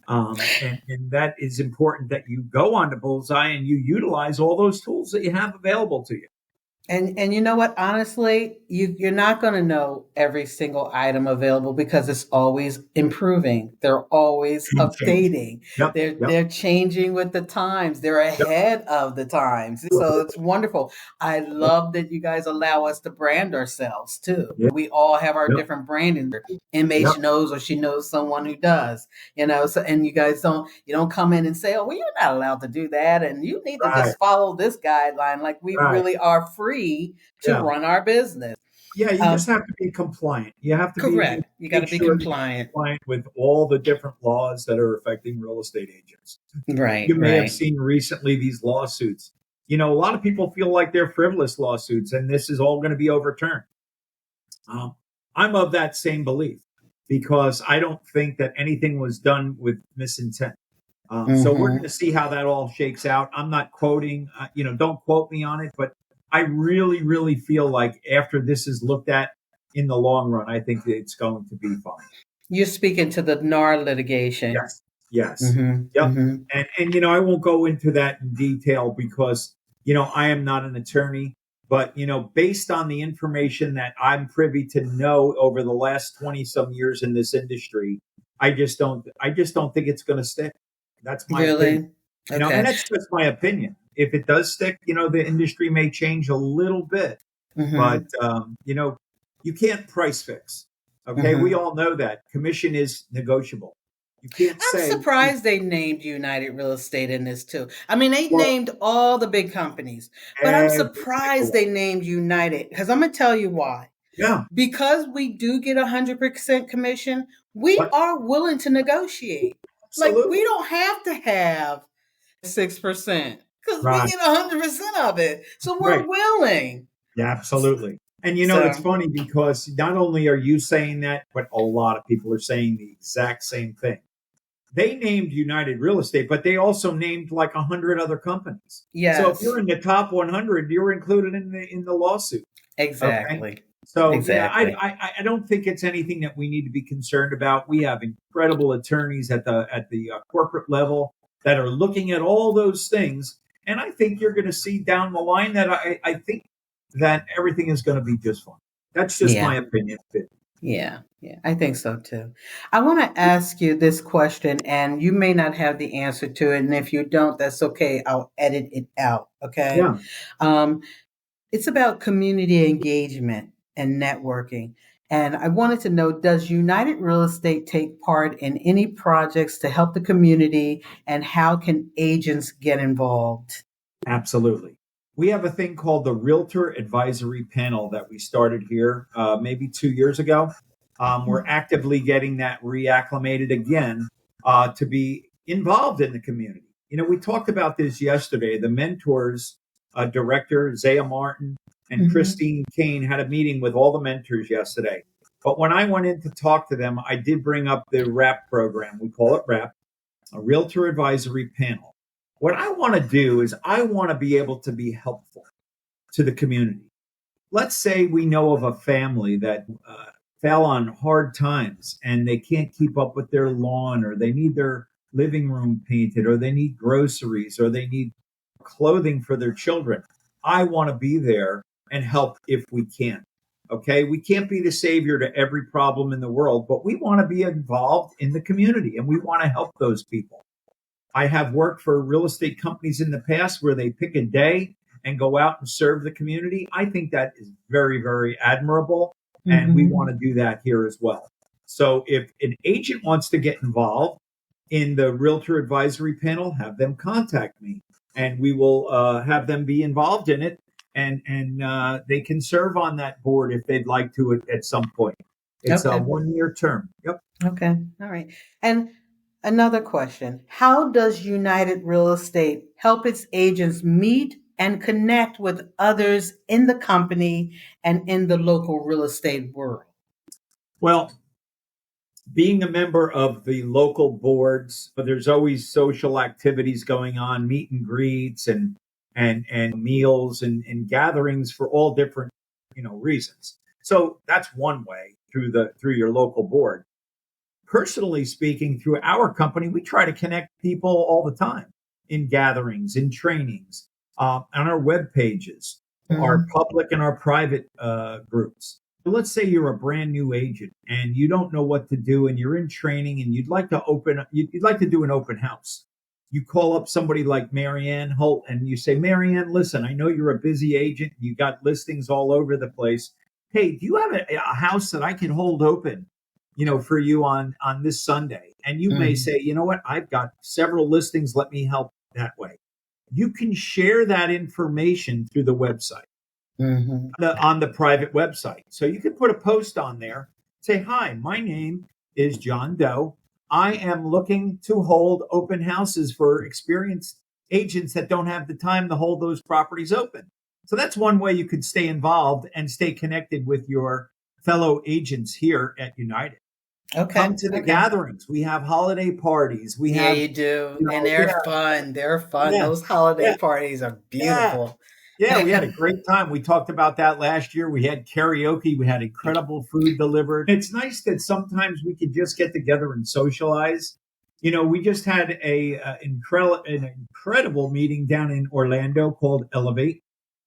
And that is important that you go on to Bullseye and you utilize all those tools that you have available to you. And you know what? Honestly, you're not going to know every single item available because it's always improving. They're always And change. updating. Yep. Yep. They're changing with the times. They're Yep. ahead of the times. So it's wonderful. I love that you guys allow us to brand ourselves too. Yep. We all have our Yep. different branding. MH Yep. knows or she knows someone who does. So and you guys don't come in and say, oh, well, you're not allowed to do that, and you need to Right. just follow this guideline. Like we Right. really are free to Yeah. run our business. Yeah, you just have to be compliant. You have to Correct. You got to make be sure that you're compliant. compliant with all the different laws that are affecting real estate agents. Right, You may have right. seen recently these lawsuits. A lot of people feel like they're frivolous lawsuits, and this is all going to be overturned. I'm of that same belief because I don't think that anything was done with misintent. So we're going to see how that all shakes out. I'm not quoting, don't quote me on it, but I really, really feel like after this is looked at in the long run, I think that it's going to be fine. You're speaking to the NAR litigation. Yes. Yes. Mm-hmm. Yep. Mm-hmm. And I won't go into that in detail because, I am not an attorney, but, based on the information that I'm privy to know over the last 20 some years in this industry, I just don't think it's going to stick. That's my opinion. Okay. And that's just my opinion. If it does stick, the industry may change a little bit, but you can't price fix. Okay, we all know that commission is negotiable. You can't say. I'm surprised they named United Real Estate in this too. I mean, they named all the big companies, but I'm surprised they named United because I'm gonna tell you why. Yeah. Because we do get 100% commission, we are willing to negotiate. Absolutely. Like we don't have to have 6% because we get 100% of it. So we're willing. Yeah, absolutely. And it's funny because not only are you saying that, but a lot of people are saying the exact same thing. They named United Real Estate, but they also named like 100 other companies. Yes. So if you're in the top 100, you're included in the lawsuit. Exactly. Okay? So exactly. yeah, I don't think it's anything that we need to be concerned about. We have incredible attorneys at the corporate level that are looking at all those things, and I think you're going to see down the line that I think that everything is going to be just fine. That's just my opinion. Yeah, I think so too. I want to ask you this question, and you may not have the answer to it, and if you don't, that's okay. I'll edit it out. Okay. Yeah. It's about community engagement and networking. And I wanted to know, does United Real Estate take part in any projects to help the community, and how can agents get involved? Absolutely. We have a thing called the Realtor Advisory Panel that we started here maybe 2 years ago. We're actively getting that reacclimated again to be involved in the community. We talked about this yesterday. The mentors director, Zaya Martin, and Christine Kane had a meeting with all the mentors yesterday. But when I went in to talk to them, I did bring up the RAP program. We call it RAP, a Realtor Advisory Panel. What I want to do is I want to be able to be helpful to the community. Let's say we know of a family that fell on hard times and they can't keep up with their lawn, or they need their living room painted, or they need groceries, or they need clothing for their children. I want to be there and help if we can. Okay, we can't be the savior to every problem in the world, but we want to be involved in the community and we want to help those people. I have worked for real estate companies in the past where they pick a day and go out and serve the community. I think that is very, very admirable, and we want to do that here as well. So if an agent wants to get involved in the realtor advisory panel, have them contact me, and we will have them be involved in it, and they can serve on that board if they'd like to at some point. It's a Okay. 1 year term. Yep. Okay. All right. And another question. How does United Real Estate help its agents meet and connect with others in the company and in the local real estate world? Well, being a member of the local boards, there's always social activities going on, meet and greets and meals and gatherings for all different, reasons. So that's one way through your local board. Personally speaking, through our company, we try to connect people all the time in gatherings, in trainings, on our web pages, our public and our private groups. Let's say you're a brand new agent and you don't know what to do, and you're in training, and you'd like to do an open house. You call up somebody like Marianne Holt and you say, Marianne, listen, I know you're a busy agent. You got listings all over the place. Hey, do you have a house that I can hold open, for you on this Sunday? And you may say, you know what, I've got several listings. Let me help that way. You can share that information through the website, on the private website. So you can put a post on there, say, hi, my name is John Doe. I am looking to hold open houses for experienced agents that don't have the time to hold those properties open. So that's one way you could stay involved and stay connected with your fellow agents here at United. Okay. Come to the gatherings. We have holiday parties. You do. And they're fun. They're fun. Yeah. Those holiday parties are beautiful. Yeah, we had a great time. We talked about that last year. We had karaoke. We had incredible food delivered. It's nice that sometimes we could just get together and socialize. We just had an incredible meeting down in Orlando called Elevate,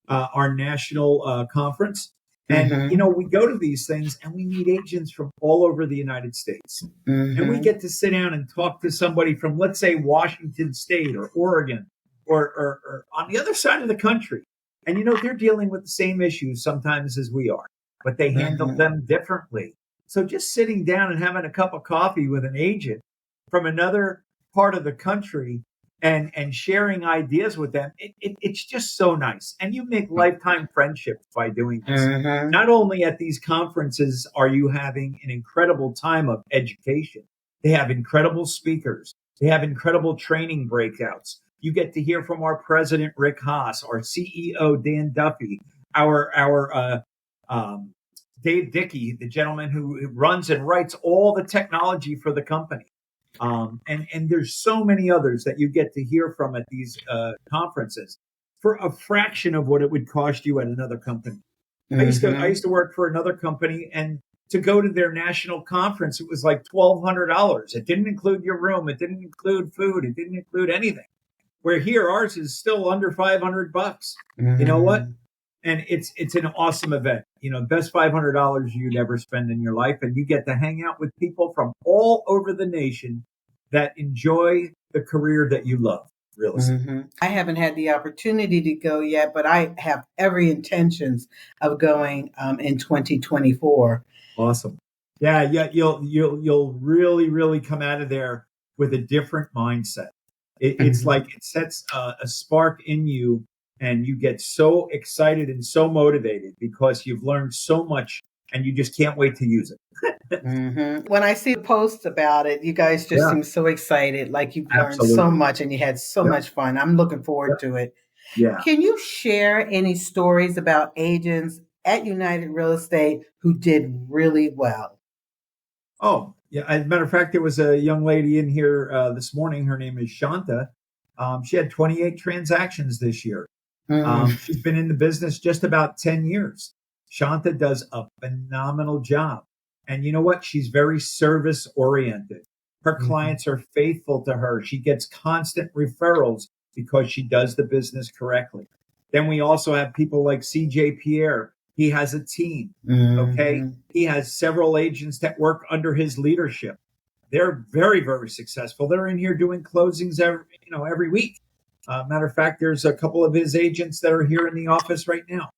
our national conference. And, we go to these things and we meet agents from all over the United States. And we get to sit down and talk to somebody from, let's say, Washington State or Oregon or on the other side of the country. And, they're dealing with the same issues sometimes as we are, but they handle them differently. So just sitting down and having a cup of coffee with an agent from another part of the country and sharing ideas with them, it's just so nice. And you make lifetime friendships by doing this. Not only at these conferences are you having an incredible time of education, they have incredible speakers. They have incredible training breakouts. You get to hear from our president, Rick Haas, our CEO, Dan Duffy, our Dave Dickey, the gentleman who runs and writes all the technology for the company. And there's so many others that you get to hear from at these conferences for a fraction of what it would cost you at another company. I used to work for another company, and to go to their national conference, it was like $1,200. It didn't include your room. It didn't include food. It didn't include anything. Where here, ours is still under $500. You know what? And it's an awesome event. Best $500 you'd ever spend in your life. And you get to hang out with people from all over the nation that enjoy the career that you love, real estate. I haven't had the opportunity to go yet, but I have every intentions of going in 2024. Awesome. Yeah. You'll really, really come out of there with a different mindset. It's like it sets a spark in you, and you get so excited and so motivated because you've learned so much and you just can't wait to use it. When I see posts about it, you guys just seem so excited, like you've learned so much and you had so much fun. I'm looking forward to it. Yeah. Can you share any stories about agents at United Real Estate who did really well? Oh, yeah. As a matter of fact, there was a young lady in here this morning. Her name is Shanta. She had 28 transactions this year. She's been in the business just about 10 years. Shanta does a phenomenal job. And you know what? She's very service oriented. Her clients are faithful to her. She gets constant referrals because she does the business correctly. Then we also have people like CJ Pierre. He has a team. Okay. He has several agents that work under his leadership. They're very, very successful. They're in here doing closings every week. Matter of fact, there's a couple of his agents that are here in the office right now.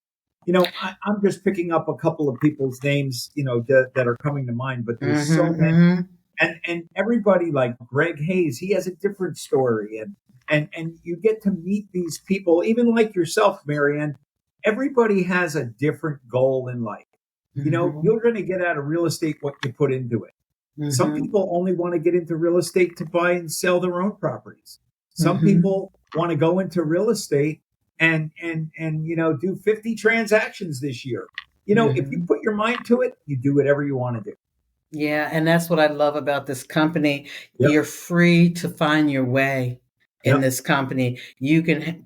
I'm just picking up a couple of people's names, that are coming to mind, but there's so Mm-hmm, many. mm-hmm, And everybody like Greg Hayes, he has a different story. And you get to meet these people, even like yourself, Marianne. Everybody has a different goal in life. mm-hmm, You're going to get out of real estate what you put into it. Some mm-hmm, people only want to get into real estate to buy and sell their own properties. Some mm-hmm, people want to go into real estate and do 50 transactions this year. If you mm-hmm. put your mind to it, you do whatever you want to do. Yeah, and that's what I love about this company. Yep. You're free to find your way in Yep. this company. You can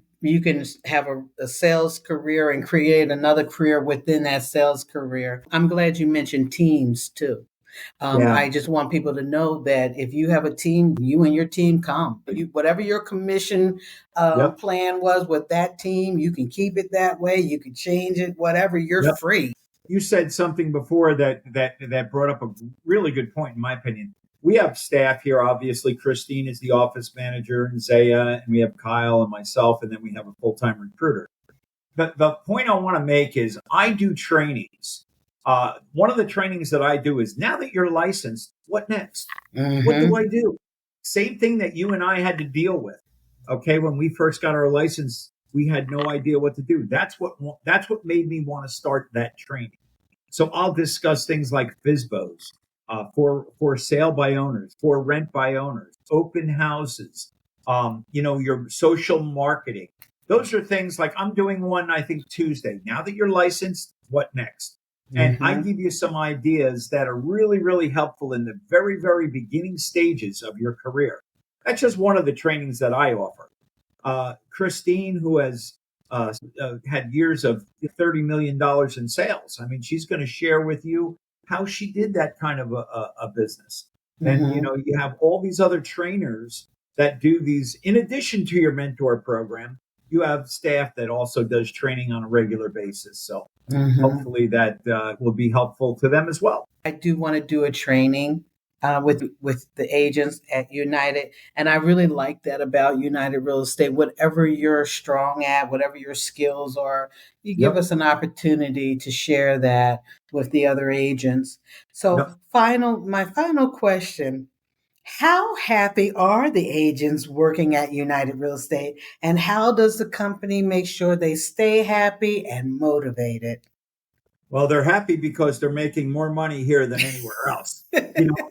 have a sales career and create another career within that sales career. I'm glad you mentioned teams too. Yeah. I just want people to know that if you have a team, you and your team come. Whatever your commission Yep. plan was with that team, you can keep it that way. You can change it, whatever. You're Yep. free. You said something before that brought up a really good point, in my opinion. We have staff here. Obviously, Christine is the office manager, and Zaya, and we have Kyle and myself, and then we have a full time recruiter. The point I want to make is I do trainings. One of the trainings that I do is now that you're licensed, what next? What do I Mm-hmm. do? Same thing that you and I had to deal with. Okay, when we first got our license, we had no idea what to do. That's what made me want to start that training. So I'll discuss things like FISBOs, for sale by owners, for rent by owners, open houses, your social marketing. Those are things like I'm doing one, I think, Tuesday. Now that you're licensed, what next? And I Mm-hmm. give you some ideas that are really, really helpful in the very, very beginning stages of your career. That's just one of the trainings that I offer. Christine, who has had years of $30 million in sales. I mean, she's going to share with you how she did that kind of a business. And Mm-hmm. you have all these other trainers that do these in addition to your mentor program. You have staff that also does training on a regular basis. So Mm-hmm. hopefully that will be helpful to them as well. I do want to do a training with the agents at United, and I really like that about United Real Estate. Whatever you're strong at, whatever your skills are, you give Yep. us an opportunity to share that with the other agents. So, Yep. my final question: how happy are the agents working at United Real Estate, and how does the company make sure they stay happy and motivated? Well, they're happy because they're making more money here than anywhere else. You know,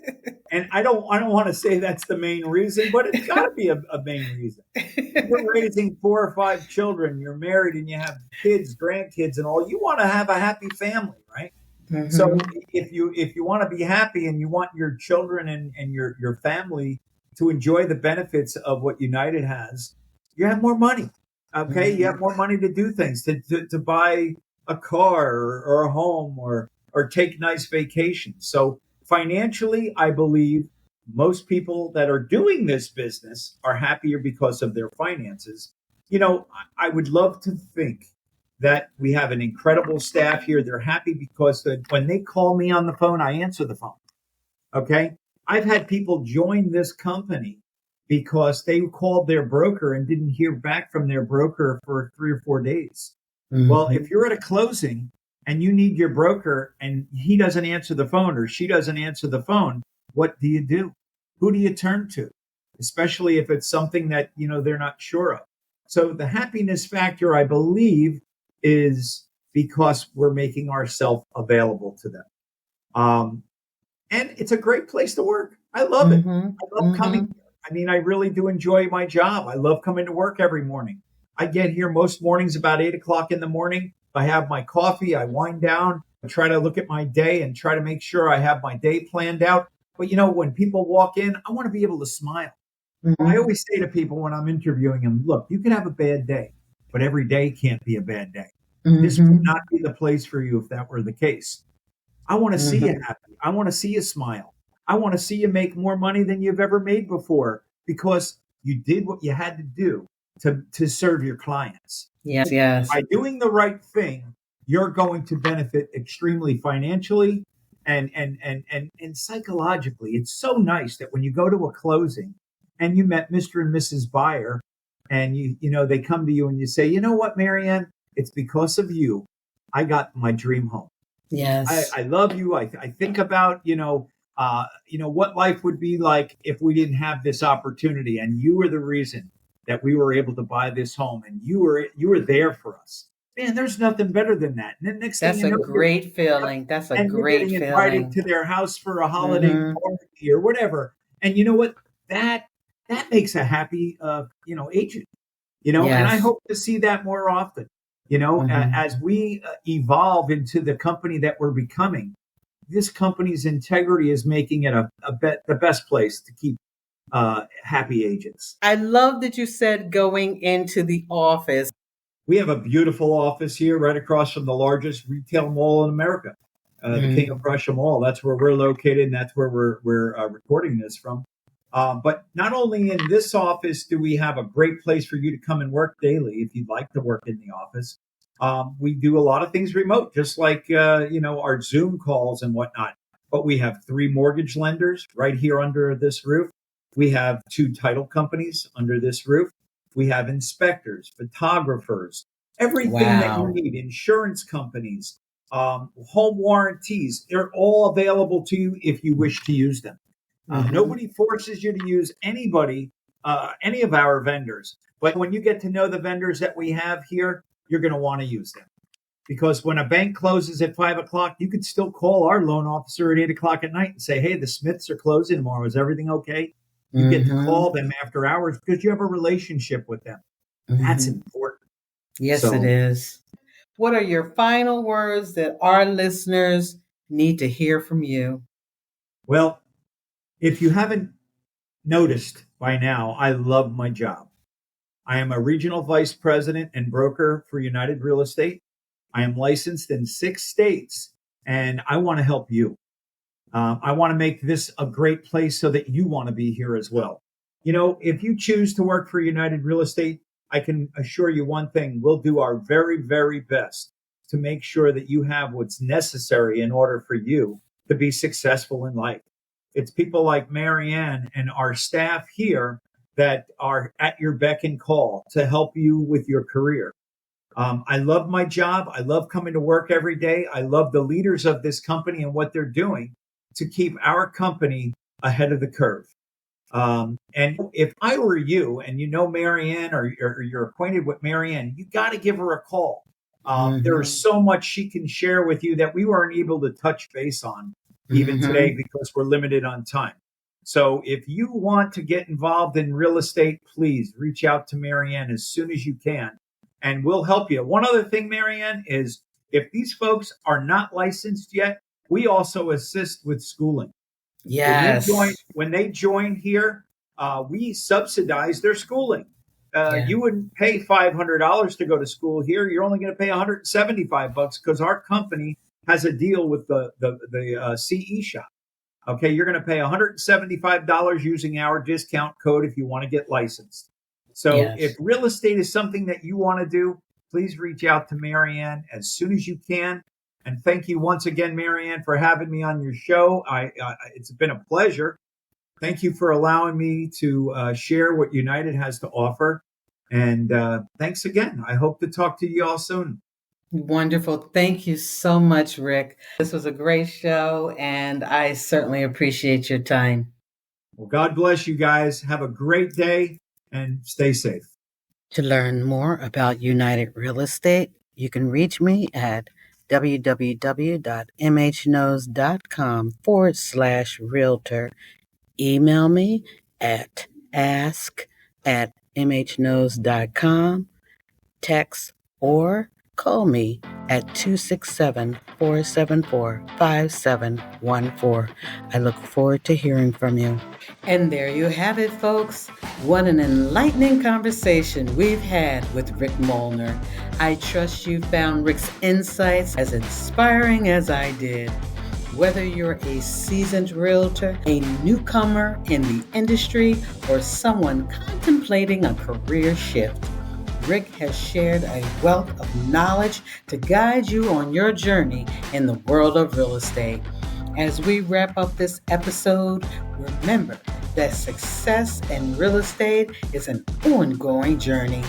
and I don't want to say that's the main reason, but it's got to be a main reason. You're raising 4 or 5 children, you're married, and you have kids, grandkids, and all. You want to have a happy family, right? Hmm. So if you want to be happy and you want your children and your family to enjoy the benefits of what United has, you have more money. Okay, you have Hmm. more money to do things, to buy a car or a home or take nice vacations. So financially, I believe most people that are doing this business are happier because of their finances. I would love to think that we have an incredible staff here. They're happy because when they call me on the phone, I answer the phone. Okay. I've had people join this company because they called their broker and didn't hear back from their broker for 3 or 4 days. Well, if Hmm. you're at a closing and you need your broker and he doesn't answer the phone or she doesn't answer the phone, what do you do? Who do you turn to? Especially if it's something that, they're not sure of. So the happiness factor, I believe, is because we're making ourselves available to them. Um, and it's a great place to work. I love it. Hmm. I love coming Hmm. here. I mean, I really do enjoy my job. I love coming to work every morning. I get here most mornings about 8 o'clock in the morning. I have my coffee. I wind down. I try to look at my day and try to make sure I have my day planned out. But when people walk in, I want to be able to smile. I Hmm. always say to people when I'm interviewing them, look, you can have a bad day, but every day can't be a bad day. This would Hmm. not be the place for you if that were the case. I want to see you Hmm. happy. I want to see you smile. I want to see you make more money than you've ever made before because you did what you had to do to serve your clients. Yes, yes. By doing the right thing, you're going to benefit extremely financially and psychologically. It's so nice that when you go to a closing and you met Mr. and Mrs. Buyer and they come to you and you say, you know what, Marianne, it's because of you I got my dream home. Yes. I love you. I think about, what life would be like if we didn't have this opportunity. And you were the reason that we were able to buy this home. And you were there for us. Man, there's nothing better than that. And then next thing That's you a know, great feeling. That's a you're great getting invited feeling. to their house for a holiday Hmm. party or whatever. And you know what? That that makes a happy agent. And I Yes. hope to see that more often. Hmm. As we evolve into the company that we're becoming, this company's integrity is making it the best place to keep happy agents. I love that you said going into the office. We have a beautiful office here right across from the largest retail mall in America, the King of Mm. Prussia Mall. That's where we're located, and that's where we're recording this from. But not only in this office do we have a great place for you to come and work daily if you'd like to work in the office. We do a lot of things remote, just like our Zoom calls and whatnot. But we have 3 mortgage lenders right here under this roof. We have 2 title companies under this roof. We have inspectors, photographers, everything that you Wow. need, insurance companies, home warranties. They're all available to you if you wish to use them. Hmm. Nobody forces you to use any of our vendors. But when you get to know the vendors that we have here, you're going to want to use them. Because when a bank closes at 5 o'clock, you could still call our loan officer at 8 o'clock at night and say, "Hey, the Smiths are closing tomorrow. Is everything okay?" You get to Hmm. call them after hours because you have a relationship with them. That's Hmm. important. Yes, it So, is. What are your final words that our listeners need to hear from you? well, if you haven't noticed by now, I love my job. I am a regional vice president and broker for United Real Estate. I am licensed in 6 states, and I want to help you. I want to make this a great place so that you want to be here as well. If you choose to work for United Real Estate, I can assure you one thing: we'll do our very, very best to make sure that you have what's necessary in order for you to be successful in life. It's people like Marianne and our staff here that are at your beck and call to help you with your career. I love my job. I love coming to work every day. I love the leaders of this company and what they're doing to keep our company ahead of the curve. And if I were you and you know Marianne or you're acquainted with Marianne, you got to give her a call. There is Hmm. so much she can share with you that we weren't able to touch base on even today Hmm. because we're limited on time. So if you want to get involved in real estate, please reach out to Marianne as soon as you can and we'll help you. One other thing, Marianne, is if these folks are not licensed yet, we also assist with schooling. Yes. When they join here, we subsidize their schooling. Yeah. You wouldn't pay $500 to go to school here. You're only going to pay $175 because our company has a deal with the CE shop. Okay, you're going to pay $175 using our discount code if you want to get licensed. So if Yes. real estate is something that you want to do, please reach out to Marianne as soon as you can. And thank you once again, Marianne, for having me on your show. It's been a pleasure. Thank you for allowing me to share what United has to offer. And thanks again. I hope to talk to you all soon. Wonderful. Thank you so much, Rick. This was a great show, and I certainly appreciate your time. Well, God bless you guys. Have a great day and stay safe. To learn more about United Real Estate, you can reach me at www.mhknows.com/realtor. Email me at ask@mhknows.com, text or call me at 267-474-5714. I look forward to hearing from you. And there you have it, folks. What an enlightening conversation we've had with Rick Molner. I trust you found Rick's insights as inspiring as I did. Whether you're a seasoned realtor, a newcomer in the industry, or someone contemplating a career shift, Rick has shared a wealth of knowledge to guide you on your journey in the world of real estate. As we wrap up this episode, remember that success in real estate is an ongoing journey,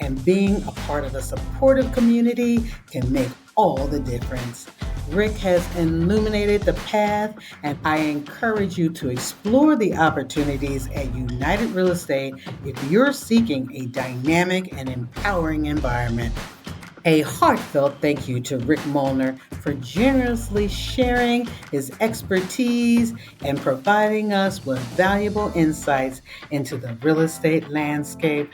and being a part of a supportive community can make all the difference. Rick has illuminated the path, and I encourage you to explore the opportunities at United Real Estate if you're seeking a dynamic and empowering environment. A heartfelt thank you to Rick Molner for generously sharing his expertise and providing us with valuable insights into the real estate landscape.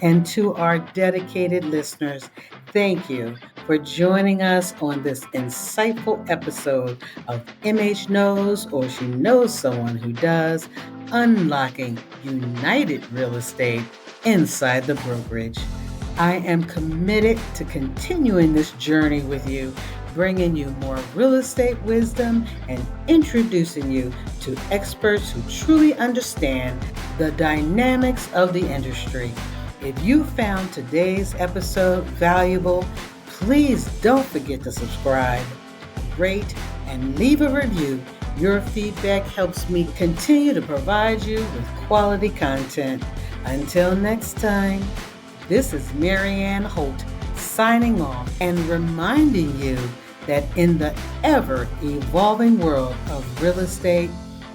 And to our dedicated listeners, thank you for joining us on this insightful episode of MH Knows or She Knows Someone Who Does, Unlocking United Real Estate Inside the Brokerage. I am committed to continuing this journey with you, bringing you more real estate wisdom and introducing you to experts who truly understand the dynamics of the industry. If you found today's episode valuable, please don't forget to subscribe, rate, and leave a review. Your feedback helps me continue to provide you with quality content. Until next time. This is Marianne Holt signing off and reminding you that in the ever-evolving world of real estate,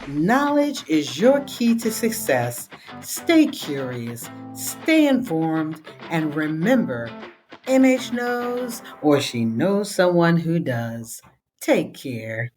knowledge is your key to success. Stay curious, stay informed, and remember, MH knows or she knows someone who does. Take care.